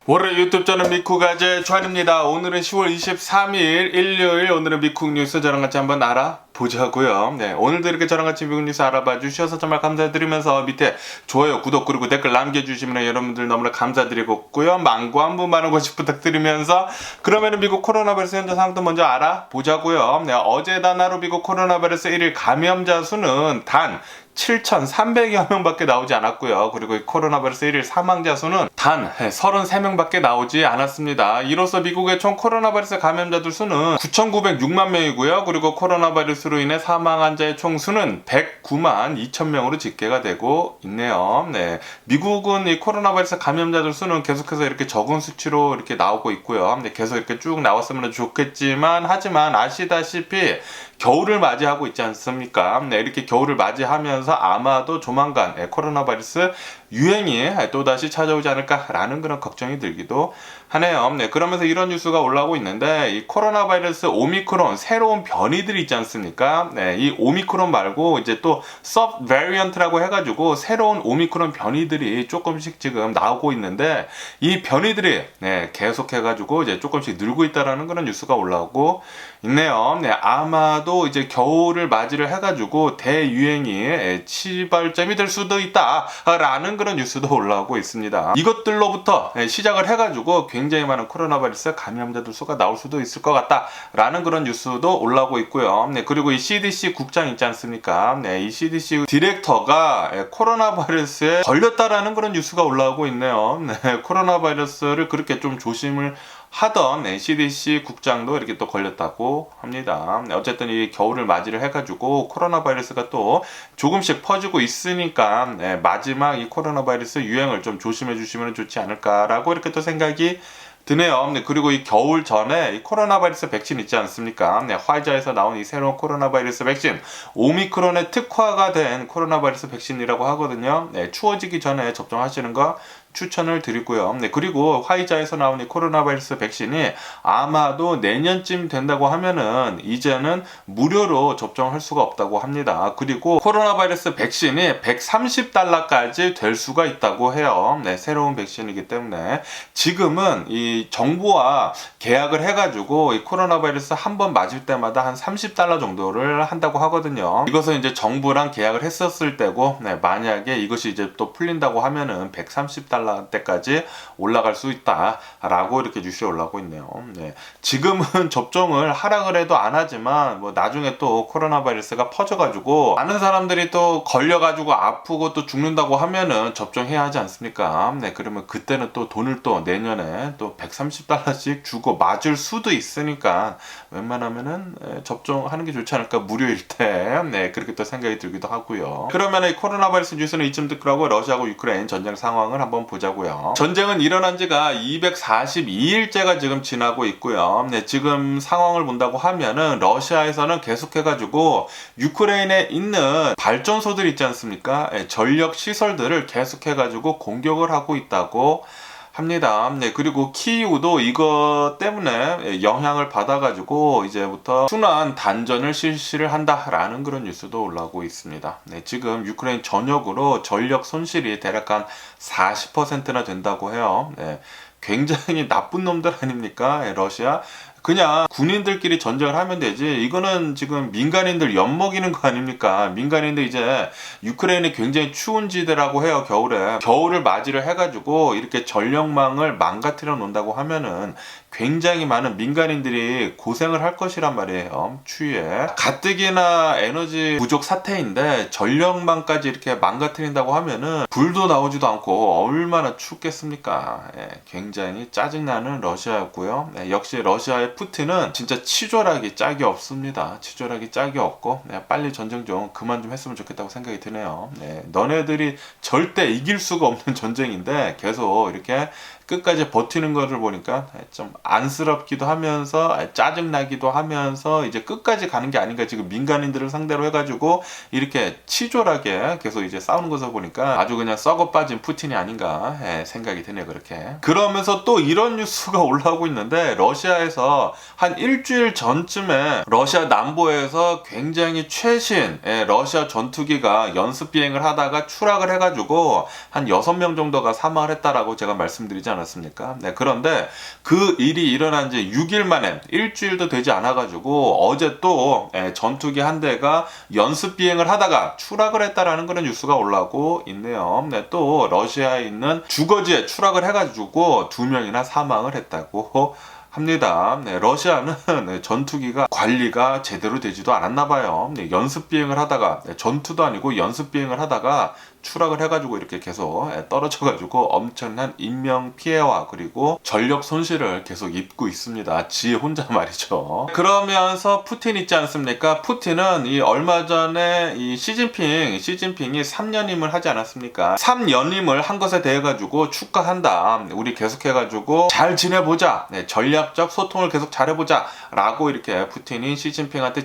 월요일 유튜브 저는 미쿡아재 주한입니다. 오늘은 10월 23일 일요일, 오늘은 미쿡 뉴스 저랑 같이 한번 알아보자고요. 네, 오늘도 이렇게 저랑 같이 미국 뉴스 알아봐 주셔서 정말 감사드리면서 밑에 좋아요, 구독 그리고 댓글 남겨주시면 여러분들 너무나 감사드리고 있고요. 망고 한 분만 원씩 부탁드리면서 그러면은 미국 코로나 바이러스 현재 상황도 먼저 알아보자고요. 네, 어제 단 하루 미국 코로나 바이러스 1일 감염자 수는 단 7,300여 명밖에 나오지 않았고요. 그리고 이 코로나 바이러스 1일 사망자 수는 단 33명밖에 나오지 않았습니다. 이로써 미국의 총 코로나 바이러스 감염자들 수는 9,906만 명이고요. 그리고 코로나 바이러스로 인해 사망한 자의 총 수는 109만 2천 명으로 집계가 되고 있네요. 네, 미국은 이 코로나 바이러스 감염자들 수는 계속해서 이렇게 적은 수치로 이렇게 나오고 있고요. 네, 계속 이렇게 쭉 나왔으면 좋겠지만, 하지만 아시다시피 겨울을 맞이하고 있지 않습니까? 네, 이렇게 겨울을 맞이하면서 아마도 조만간 코로나 바이러스 유행이 또다시 찾아오지 않을까라는 그런 걱정이 들기도 하네요. 네, 그러면서 이런 뉴스가 올라오고 있는데, 이 코로나 바이러스 오미크론 새로운 변이들이 있지 않습니까? 네, 이 오미크론 말고 이제 또 서브 베리언트라고 해가지고 새로운 오미크론 변이들이 조금씩 지금 나오고 있는데, 이 변이들이 계속해가지고 이제 조금씩 늘고 있다라는 그런 뉴스가 올라오고 있네요. 네, 아마도 이제 겨울을 맞이를 해가지고 대유행이 시발점이 될 수도 있다라는 그런 뉴스도 올라오고 있습니다. 이것들로부터 시작을 해가지고 굉장히 많은 코로나 바이러스 감염자들 수가 나올 수도 있을 것 같다라는 그런 뉴스도 올라오고 있고요. 네, 그리고 이 CDC 국장 있지 않습니까? 네, 이 CDC 디렉터가 코로나 바이러스에 걸렸다라는 그런 뉴스가 올라오고 있네요. 네, 코로나 바이러스를 그렇게 좀 조심을 하던 CDC 국장도 이렇게 또 걸렸다고 합니다. 어쨌든 이 겨울을 맞이를 해가지고 코로나 바이러스가 또 조금씩 퍼지고 있으니까 마지막 이 코로나 바이러스 유행을 좀 조심해 주시면 좋지 않을까라고 이렇게 또 생각이 드네요. 네, 그리고 이 겨울 전에 이 코로나 바이러스 백신 있지 않습니까? 네, 화이자에서 나온 이 새로운 코로나 바이러스 백신, 오미크론에 특화가 된 코로나 바이러스 백신이라고 하거든요. 네, 추워지기 전에 접종하시는 거 추천을 드리고요. 네, 그리고 화이자에서 나온 이 코로나 바이러스 백신이 아마도 내년쯤 된다고 하면은 이제는 무료로 접종할 수가 없다고 합니다. 그리고 코로나 바이러스 백신이 130달러까지 될 수가 있다고 해요. 네, 새로운 백신이기 때문에 지금은 이 정부와 계약을 해가지고 이 코로나 바이러스 한 번 맞을 때마다 한 30달러 정도를 한다고 하거든요. 이것은 이제 정부랑 계약을 했었을 때고, 만약에 이것이 이제 또 풀린다고 하면은 130달러 때까지 올라갈 수 있다라고 이렇게 뉴스에 올라오고 있네요. 네, 지금은 접종을 하라 그래도 안 하지만 뭐 나중에 또 코로나 바이러스가 퍼져가지고 많은 사람들이 또 걸려가지고 아프고 또 죽는다고 하면은 접종해야 하지 않습니까? 네, 그러면 그때는 또 돈을 또 내년에 또 130달러씩 주고 맞을 수도 있으니까 웬만하면은 접종하는 게 좋지 않을까, 무료일 때. 네, 그렇게 또 생각이 들기도 하고요. 그러면 이 코로나 바이러스 뉴스는 이쯤 듣고 러시아하고 유크레인 전쟁 상황을 한번 보자고요. 전쟁은 일어난 지가 242일째가 지금 지나고 있고요. 네, 지금 상황을 본다고 하면은 러시아에서는 계속해가지고 유크레인에 있는 발전소들 있지 않습니까? 전력 시설들을 계속해가지고 공격을 하고 있다고 합니다. 네, 그리고 키이우도 이것 때문에 영향을 받아가지고 이제부터 순환 단전을 실시를 한다라는 그런 뉴스도 올라오고 있습니다. 네, 지금 유크레인 전역으로 전력 손실이 대략 한 40%나 된다고 해요. 네, 굉장히 나쁜 놈들 아닙니까? 러시아. 그냥 군인들끼리 전쟁을 하면 되지, 이거는 지금 민간인들 엿먹이는 거 아닙니까? 민간인들 이제 유크레인이 굉장히 추운 지대라고 해요. 겨울을 맞이를 해가지고 이렇게 전력망을 망가뜨려 놓는다고 하면은 굉장히 많은 민간인들이 고생을 할 것이란 말이에요. 추위에. 가뜩이나 에너지 부족 사태인데 전력망까지 이렇게 망가뜨린다고 하면은 불도 나오지도 않고 얼마나 춥겠습니까? 굉장히 짜증나는 러시아였고요. 역시 러시아의 푸틴은 진짜 치졸하기 짝이 없습니다. 치졸하기 짝이 없고, 빨리 전쟁 좀 그만 좀 했으면 좋겠다고 생각이 드네요. 너네들이 절대 이길 수가 없는 전쟁인데 계속 이렇게 끝까지 버티는 것을 보니까 좀 안쓰럽기도 하면서 짜증나기도 하면서 이제 끝까지 가는 게 아닌가, 지금 민간인들을 상대로 해가지고 이렇게 치졸하게 계속 이제 싸우는 것을 보니까 아주 그냥 썩어 빠진 푸틴이 아닌가 생각이 드네요. 그렇게. 그러면서 또 이런 뉴스가 올라오고 있는데, 러시아에서 한 일주일 전쯤에 러시아 남부에서 굉장히 최신 러시아 전투기가 연습 비행을 하다가 추락을 해가지고 한 6명 정도가 사망을 했다라고 제가 말씀드리지 않았습니까? 네, 그런데 그 일이 일어난 지 6일 만에, 일주일도 되지 않아가지고 어제 또 전투기 한 대가 연습 비행을 하다가 추락을 했다라는 그런 뉴스가 올라오고 있네요. 네, 또 러시아에 있는 주거지에 추락을 해가지고 2명이나 사망을 했다고 합니다. 네, 러시아는 전투기가 관리가 제대로 되지도 않았나 봐요. 네, 연습 비행을 하다가, 전투도 아니고 연습 비행을 하다가 추락을 해가지고 이렇게 계속 떨어져가지고 엄청난 인명 피해와 그리고 전력 손실을 계속 입고 있습니다. 지 혼자 말이죠. 그러면서 푸틴 있지 않습니까? 푸틴은 이 얼마 전에 이 시진핑이 3년임을 하지 않았습니까? 3년임을 한 것에 대해 가지고 축하한다. 우리 계속해가지고 잘 지내보자. 전략적 소통을 계속 잘해보자. 라고 이렇게 푸틴이 시진핑한테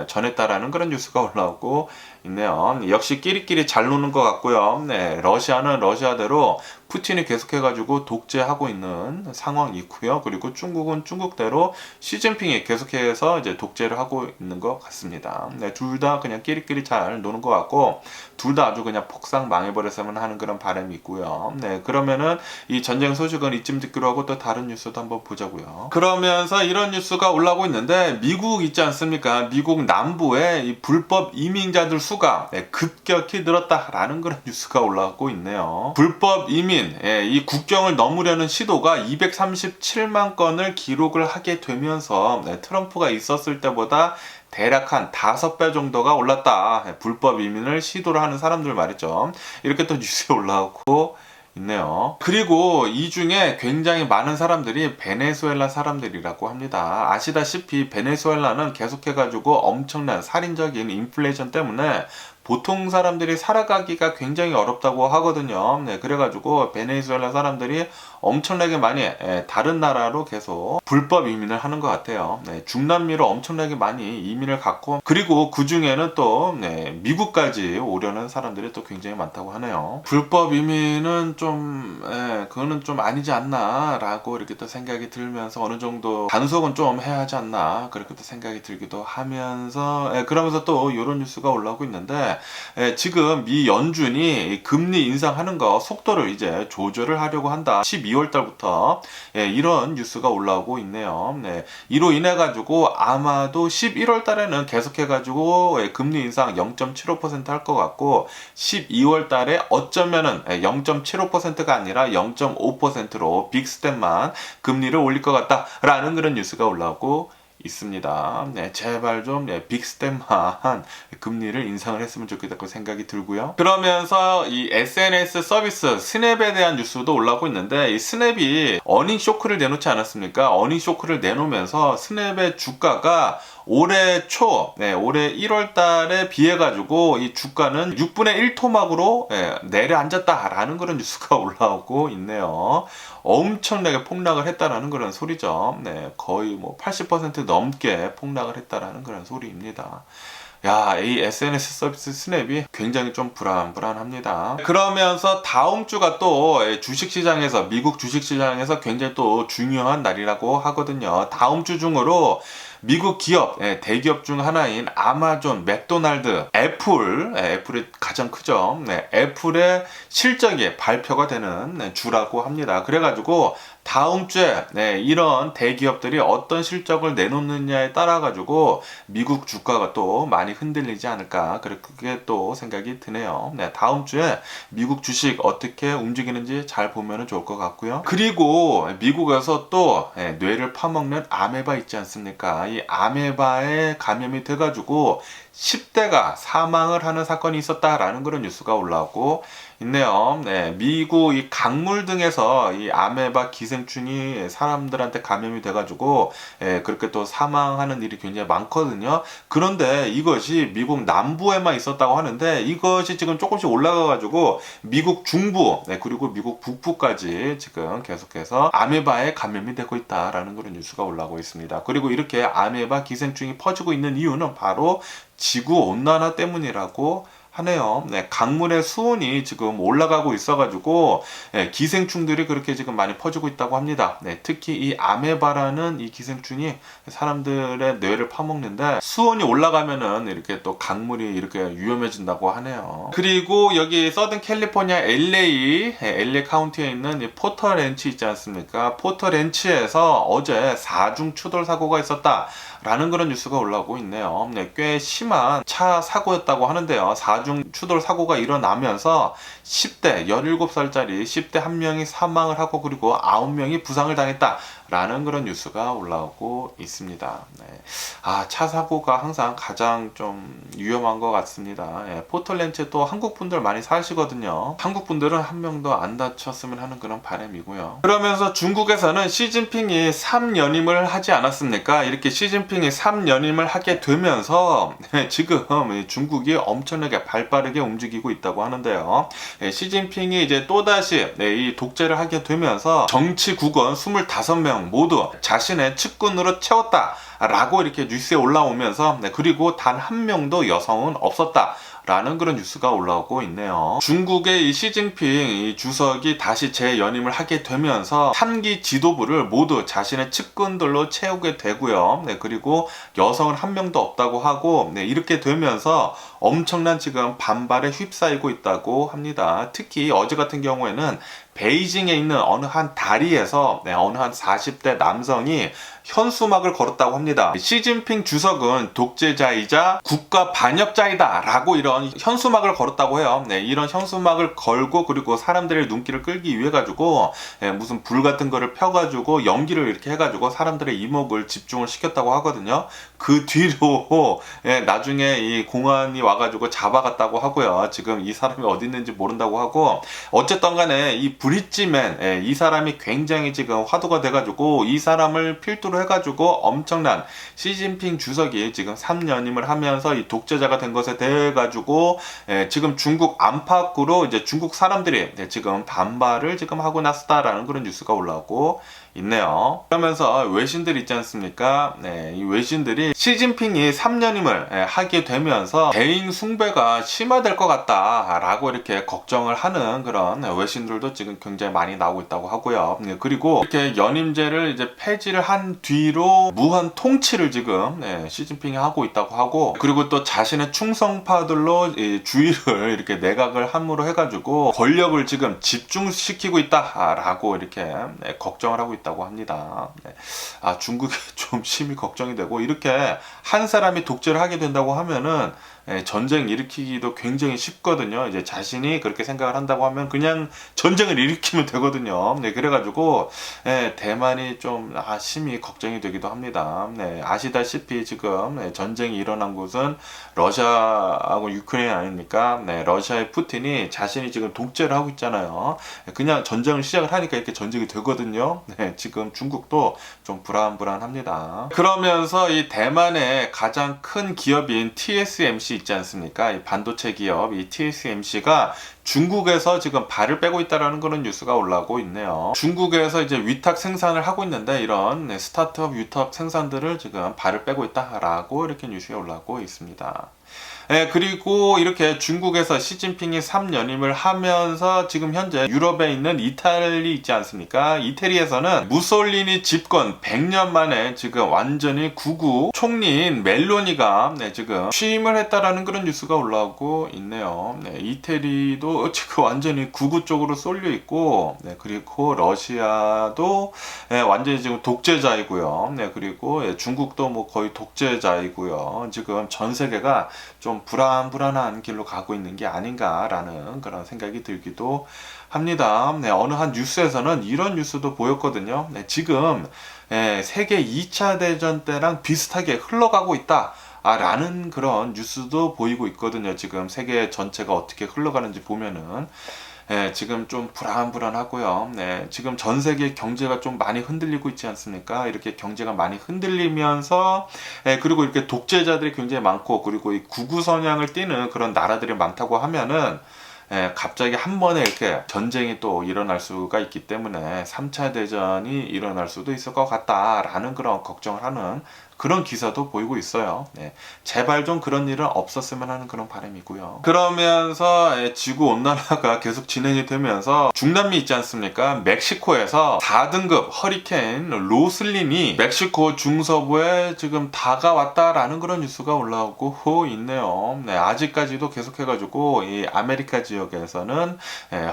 전했다라는 그런 뉴스가 올라오고 있네요. 역시 끼리끼리 잘 노는 것 같고요. 네, 러시아는 러시아대로 푸틴이 계속해가지고 독재하고 있는 상황이 있고요. 그리고 중국은 중국대로 시진핑이 계속해서 이제 독재를 하고 있는 것 같습니다. 네, 둘 다 그냥 끼리끼리 잘 노는 것 같고, 둘 다 아주 그냥 폭삭 망해버렸으면 하는 그런 바람이 있고요. 네, 그러면은 이 전쟁 소식은 이쯤 듣기로 하고 또 다른 뉴스도 한번 보자고요. 그러면서 이런 뉴스가 올라오고 있는데, 미국 있지 않습니까? 미국 남부에 이 불법 이민자들 수가 급격히 늘었다라는 그런 뉴스가 올라오고 있네요. 불법 이민, 이 국경을 넘으려는 시도가 237만 건을 기록을 하게 되면서 트럼프가 있었을 때보다 대략 한 5배 정도가 올랐다. 불법 이민을 시도를 하는 사람들 말이죠. 이렇게 또 뉴스에 올라오고 있네요. 그리고 이 중에 굉장히 많은 사람들이 베네수엘라 사람들이라고 합니다. 아시다시피 베네수엘라는 계속해가지고 엄청난 살인적인 인플레이션 때문에 보통 사람들이 살아가기가 굉장히 어렵다고 하거든요. 네, 그래가지고 베네수엘라 사람들이 엄청나게 많이 다른 나라로 계속 불법 이민을 하는 것 같아요. 네, 중남미로 엄청나게 많이 이민을 갔고, 그리고 그 중에는 또 미국까지 오려는 사람들이 또 굉장히 많다고 하네요. 불법 이민은 좀 그거는 좀 아니지 않나 라고 이렇게 또 생각이 들면서, 어느 정도 단속은 좀 해야 하지 않나 그렇게 또 생각이 들기도 하면서, 그러면서 또 이런 뉴스가 올라오고 있는데, 지금 미 연준이 금리 인상하는 거 속도를 이제 조절을 하려고 한다. 12월 달부터 이런 뉴스가 올라오고 있네요. 네, 이로 인해 가지고 아마도 11월 달에는 계속해 가지고 금리 인상 0.75% 할 것 같고, 12월 달에 어쩌면은 0.75%가 아니라 0.5%로 빅스텝만 금리를 올릴 것 같다라는 그런 뉴스가 올라오고 있습니다. 네, 제발 좀 빅스텝만 금리를 인상을 했으면 좋겠다고 생각이 들고요. 그러면서 이 SNS 서비스 스냅에 대한 뉴스도 올라오고 있는데, 이 스냅이 어닝 쇼크를 내놓지 않았습니까? 어닝 쇼크를 내놓으면서 스냅의 주가가 올해 초, 올해 1월 달에 비해 가지고 이 주가는 6분의 1 토막으로 내려앉았다라는 그런 뉴스가 올라오고 있네요. 엄청나게 폭락을 했다라는 그런 소리죠. 네, 거의 뭐 80% 넘게 폭락을 했다라는 그런 소리입니다. 야, 이 SNS 서비스 스냅이 굉장히 좀 불안합니다. 그러면서 다음 주가 또 주식시장에서, 미국 주식시장에서 굉장히 또 중요한 날이라고 하거든요. 다음 주 중으로 미국 기업, 대기업 중 하나인 아마존, 맥도날드, 애플이 가장 크죠. 애플의 실적이 발표가 되는 주라고 합니다. 그래가지고 다음 주에 이런 대기업들이 어떤 실적을 내놓느냐에 따라 가지고 미국 주가가 또 많이 흔들리지 않을까, 그렇게 또 생각이 드네요. 다음 주에 미국 주식 어떻게 움직이는지 잘 보면 좋을 것 같고요. 그리고 미국에서 또 뇌를 파먹는 아메바 있지 않습니까? 이 아메바에 감염이 돼가지고 10대가 사망을 하는 사건이 있었다라는 그런 뉴스가 올라오고 있네요. 네, 미국 이 강물 등에서 이 아메바 기생충이 사람들한테 감염이 돼가지고 그렇게 또 사망하는 일이 굉장히 많거든요. 그런데 이것이 미국 남부에만 있었다고 하는데 이것이 지금 조금씩 올라가가지고 미국 중부 그리고 미국 북부까지 지금 계속해서 아메바에 감염이 되고 있다라는 그런 뉴스가 올라오고 있습니다. 그리고 이렇게 아메바 기생충이 퍼지고 있는 이유는 바로 지구 온난화 때문이라고 하네요. 네, 강물의 수온이 지금 올라가고 있어가지고 기생충들이 그렇게 지금 많이 퍼지고 있다고 합니다. 네, 특히 이 아메바라는 이 기생충이 사람들의 뇌를 파먹는데 수온이 올라가면은 이렇게 또 강물이 이렇게 위험해진다고 하네요. 그리고 여기 서든 캘리포니아 LA 카운티에 있는 이 포터 렌치 있지 않습니까? 포터 렌치에서 어제 4중 추돌 사고가 있었다. 라는 그런 뉴스가 올라오고 있네요. 네, 꽤 심한 차 사고였다고 하는데요. 4중 추돌 사고가 일어나면서 10대, 17살짜리 10대 한 명이 사망을 하고 그리고 9명이 부상을 당했다. 라는 그런 뉴스가 올라오고 있습니다. 네. 차 사고가 항상 가장 좀 위험한 것 같습니다. 포털렌츠에 또 한국 분들 많이 사시거든요. 한국 분들은 한 명도 안 다쳤으면 하는 그런 바람이고요. 그러면서 중국에서는 시진핑이 3연임을 하지 않았습니까? 이렇게 시진핑이 3연임을 하게 되면서 지금 중국이 엄청나게 발빠르게 움직이고 있다고 하는데요. 시진핑이 이제 또다시 이 독재를 하게 되면서 정치 국원 25명 모두 자신의 측근으로 채웠다 라고 이렇게 뉴스에 올라오면서 그리고 단 한 명도 여성은 없었다 라는 그런 뉴스가 올라오고 있네요. 중국의 이 시진핑 이 주석이 다시 재연임을 하게 되면서 3기 지도부를 모두 자신의 측근들로 채우게 되고요. 그리고 여성은 한 명도 없다고 하고 이렇게 되면서 엄청난 지금 반발에 휩싸이고 있다고 합니다. 특히 어제 같은 경우에는 베이징에 있는 어느 한 다리에서 어느 한 40대 남성이 현수막을 걸었다고 합니다. 시진핑 주석은 독재자이자 국가 반역자이다 라고 이런 현수막을 걸었다고 해요. 이런 현수막을 걸고 그리고 사람들의 눈길을 끌기 위해 가지고 무슨 불 같은 거를 펴가지고 연기를 이렇게 해가지고 사람들의 이목을 집중을 시켰다고 하거든요. 그 뒤로 나중에 이 공안이 와가지고 잡아갔다고 하고요. 지금 이 사람이 어디 있는지 모른다고 하고 어쨌든 간에 이 브릿지맨 이 사람이 굉장히 지금 화두가 돼가지고 이 사람을 필두로 해가지고 엄청난 시진핑 주석이 지금 3연임을 하면서 이 독재자가 된 것에 대해 가지고 지금 중국 안팎으로 이제 중국 사람들이 지금 반발을 지금 하고 났다라는 그런 뉴스가 올라오고 있네요. 그러면서 외신들 있지 않습니까? 이 외신들이 시진핑이 3년임을 하게 되면서 개인 숭배가 심화될 것 같다라고 이렇게 걱정을 하는 그런 외신들도 지금 굉장히 많이 나오고 있다고 하고요. 그리고 이렇게 연임제를 이제 폐지를 한 뒤로 무한 통치를 지금 시진핑이 하고 있다고 하고 그리고 또 자신의 충성파들로 주의를 이렇게 내각을 함으로 해가지고 권력을 지금 집중시키고 있다라고 이렇게 걱정을 하고 있다고 합니다. 중국이 좀 심히 걱정이 되고 이렇게 한 사람이 독재를 하게 된다고 하면은 전쟁 일으키기도 굉장히 쉽거든요. 이제 자신이 그렇게 생각을 한다고 하면 그냥 전쟁을 일으키면 되거든요. 그래가지고 대만이 좀 심히 걱정이 되기도 합니다. 아시다시피 지금 전쟁이 일어난 곳은 러시아하고 유크레인 아닙니까? 러시아의 푸틴이 자신이 지금 독재를 하고 있잖아요. 그냥 전쟁을 시작을 하니까 이렇게 전쟁이 되거든요. 지금 중국도 좀 불안합니다. 그러면서 이 대만의 가장 큰 기업인 TSMC 있지 않습니까? 이 반도체 기업 이 TSMC가 중국에서 지금 발을 빼고 있다라는 그런 뉴스가 올라오고 있네요. 중국에서 이제 위탁 생산을 하고 있는데 이런 스타트업 위탁 생산들을 지금 발을 빼고 있다라고 이렇게 뉴스가 올라오고 있습니다. 그리고 이렇게 중국에서 시진핑이 3연임을 하면서 지금 현재 유럽에 있는 이탈리 있지 않습니까? 이태리에서는 무솔리니 집권 100년 만에 지금 완전히 극우 총리인 멜로니가 지금 취임을 했다라는 그런 뉴스가 올라오고 있네요. 이태리도 지금 완전히 극우 쪽으로 쏠려 있고 그리고 러시아도 완전히 지금 독재자이고요. 그리고 중국도 뭐 거의 독재자이고요. 지금 전 세계가 좀 불안한 길로 가고 있는 게 아닌가라는 그런 생각이 들기도 합니다. 어느 한 뉴스에서는 이런 뉴스도 보였거든요. 지금 세계 2차 대전 때랑 비슷하게 흘러가고 있다. 라는 그런 뉴스도 보이고 있거든요. 지금 세계 전체가 어떻게 흘러가는지 보면은 지금 좀 불안불안하고요. 지금 전 세계 경제가 좀 많이 흔들리고 있지 않습니까? 이렇게 경제가 많이 흔들리면서 그리고 이렇게 독재자들이 굉장히 많고 그리고 이 구구 성향을 띠는 그런 나라들이 많다고 하면은 갑자기 한 번에 이렇게 전쟁이 또 일어날 수가 있기 때문에 3차 대전이 일어날 수도 있을 것 같다라는 그런 걱정을 하는 그런 기사도 보이고 있어요. 제발 좀 그런 일은 없었으면 하는 그런 바람이고요. 그러면서 지구 온난화가 계속 진행이 되면서 중남미 있지 않습니까? 멕시코에서 4등급 허리케인 로슬린이 멕시코 중서부에 지금 다가왔다라는 그런 뉴스가 올라오고 있네요. 아직까지도 계속해가지고 이 아메리카 지역에서는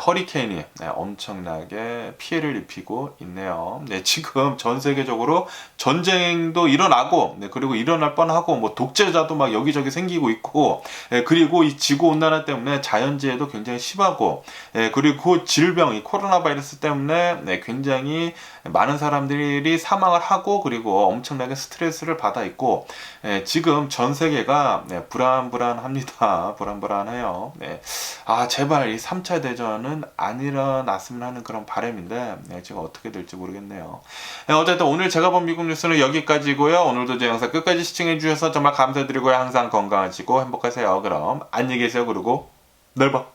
허리케인이 엄청나게 피해를 입히고 있네요. 지금 전 세계적으로 전쟁도 일어나고 그리고 일어날 뻔하고 뭐 독재자도 막 여기저기 생기고 있고 그리고 이 지구온난화 때문에 자연재해도 굉장히 심하고 그리고 질병, 이 코로나 바이러스 때문에 굉장히 많은 사람들이 사망을 하고 그리고 엄청나게 스트레스를 받아 있고 지금 전 세계가 불안불안합니다. 불안불안해요. 제발 이 3차 대전은 안 일어났으면 하는 그런 바람인데 지금 어떻게 될지 모르겠네요. 어쨌든 오늘 제가 본 미국 뉴스는 여기까지고요. 오늘도 제 영상 끝까지 시청해 주셔서 정말 감사드리고요. 항상 건강하시고 행복하세요. 그럼 안녕히 계세요. 그리고 내일 봐.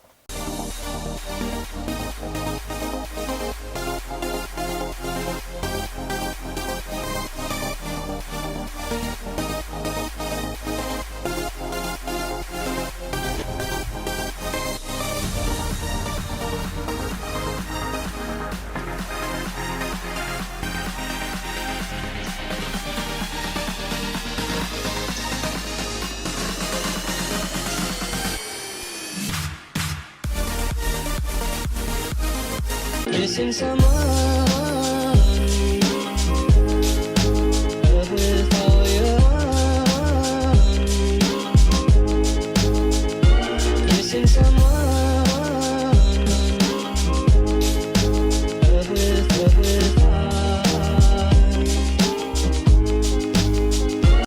Missing someone with all your heart. Missing someone.